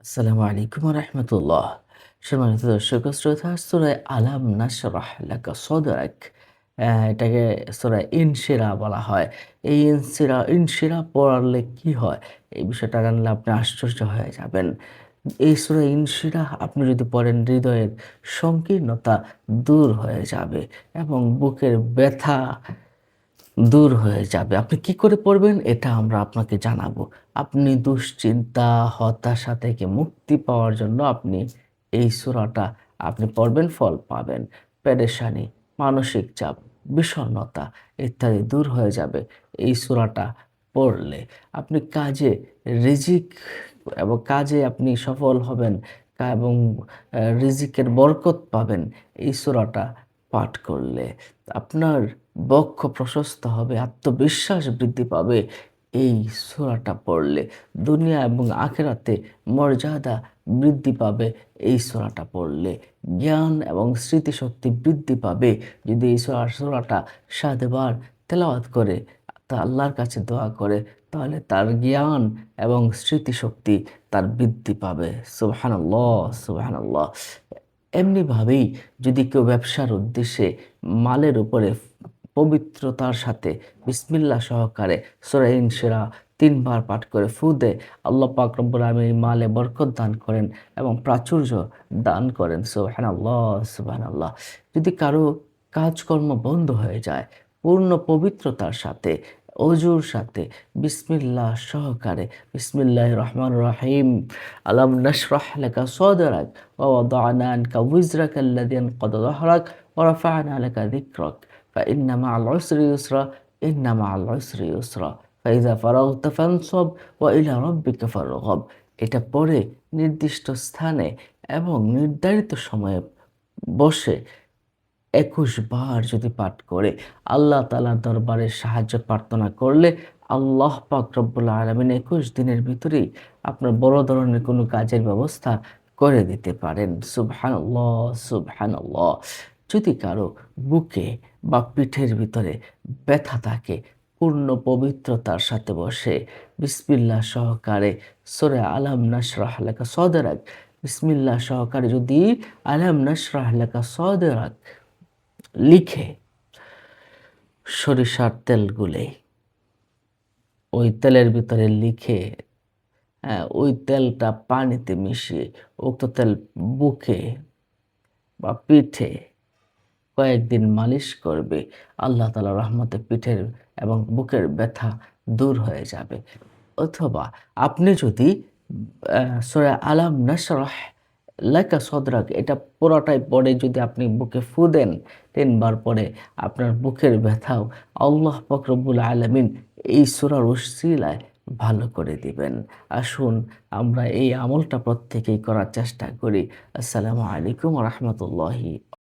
আসসালামু আলাইকুম ওয়া রাহমাতুল্লাহ। সম্মানিত দর্শক ও শ্রোতা, সূরা আলাম নাশরাহ লাকা সাদরাক, এটাকে সূরা ইনশিরাহ বলা হয়। এই ইনশিরাহ পড়লে কি হয়? এই বিষয়টা জানলে আপনি আশ্চর্য হয়ে যাবেন। এই সূরা ইনশিরাহ আপনি যদি পড়েন, হৃদয়ের সংকীর্ণতা দূর হয়ে যাবে এবং বুকের ব্যথা দূর হয়ে যাবে। আপনি কি করে পড়বেন এটা আমরা আপনাকে জানাবো। আপনি দুশ্চিন্তা, হতাশা থেকে মুক্তি পাওয়ার জন্য আপনি এই সূরাটা আপনি পড়বেন, ফল পাবেন। পেরেশানি, মানসিক চাপ, বিষণ্ণতা ইত্যাদি দূর হয়ে যাবে এই সূরাটা পড়লে। আপনি কাজে রিজিক এবং কাজে আপনি সফল হবেন এবং রিজিকের বরকত পাবেন এই সূরাটা পাঠ করলে। আপনার বক্ষ প্রশস্ত হবে, আত্মবিশ্বাস বৃদ্ধি পাবে এই সূরাটা পড়লে। দুনিয়া এবং আখিরাতে মর্যাদা বৃদ্ধি পাবে এই সূরাটা পড়লে। জ্ঞান এবং স্মৃতিশক্তি বৃদ্ধি পাবে যদি এই সূরাটা ৭ বার তেলাওয়াত করে, তা আল্লাহর কাছে দোয়া করে, তাহলে তার জ্ঞান এবং স্মৃতিশক্তি তার বৃদ্ধি পাবে। সুবহানাল্লাহ, সুবহানাল্লাহ। এমনিভাবেই যদি কেউ ব্যবসার উদ্দেশ্যে মালের উপরে পবিত্রতার সাথে বিসমিল্লাহ সহকারে সূরা ইনশিরাহ ৩ বার পাঠ করে ফু দেয়, আল্লাহ পাক রব্বুল আলামিন এই মালে বরকত দান করেন এবং প্রাচুর্য দান করেন। সুবহানাল্লাহ, সুবহানাল্লাহ। যদি কারো কাজকর্ম বন্ধ হয়ে যায়, পূর্ণ পবিত্রতার সাথে, অজুর সাথে বিসমিল্লাহ সহকারে বিসমিল্লাহির রহমানির রহিম, আলাম নাশরাহ লাকা সাদরাক ওয়া ওয়াদা'না আনকা উযরাকা আল্লাযী আনকাদা যাহরাক ওয়া রাফা'না লাকা যিকরাক فإن مع العسر يسرا إن مع العسر يسرا فإذا فرغت فانصب وإلى ربك فارغب। এটা পড়ে নির্দিষ্ট স্থানে এবং নির্ধারিত সময়ে বসে ২১ বার যদি পাঠ করে আল্লাহ তাআলার দরবারে সাহায্য প্রার্থনা করলে আল্লাহ পাক রব্বুল আলামিন ২১ দিনের ভিতরেই আপনার বড় ধরনের কোনো কাজের ব্যবস্থা করে দিতে পারেন। সুবহানাল্লাহ, সুবহানাল্লাহ। যদি কারো বুকে বা পিঠের ভিতরে ব্যথা থাকে, পূর্ণ পবিত্রতার সাথে বসে বিসমিল্লাহ সহকারে সূরা আলাম নাশরাহ লাকা সাদরাক, বিসমিল্লাহ সহকারে যদি আলাম নাশরাহ লাকা সাদরাক লিখে সরিষার তেল গুলে ওই তেলের ভিতরে লিখে, হ্যাঁ, ওই তেলটা পানিতে মিশিয়ে উক্ত তেল বুকে বা পিঠে কয়েকদিন মালিশ করবে, আল্লাহ তাআলার রহমতে পিঠের এবং বুকের ব্যথা দূর হয়ে যাবে। অথবা আপনি যদি সূরা আলাম নাশরাহ লাকা সদরাক এটা পুরাটাই পড়ে যদি আপনি বুকে ফু দেন ৩ বার পরে, আপনার বুকের ব্যথাও আল্লাহ পাক রব্বুল আলামিন এই সূরার উসিলায় ভালো করে দিবেন। আসুন আমরা এই আমলটা প্রত্যেকেই করার চেষ্টা করি। আসসালামু আলাইকুম ওয়া রাহমাতুল্লাহি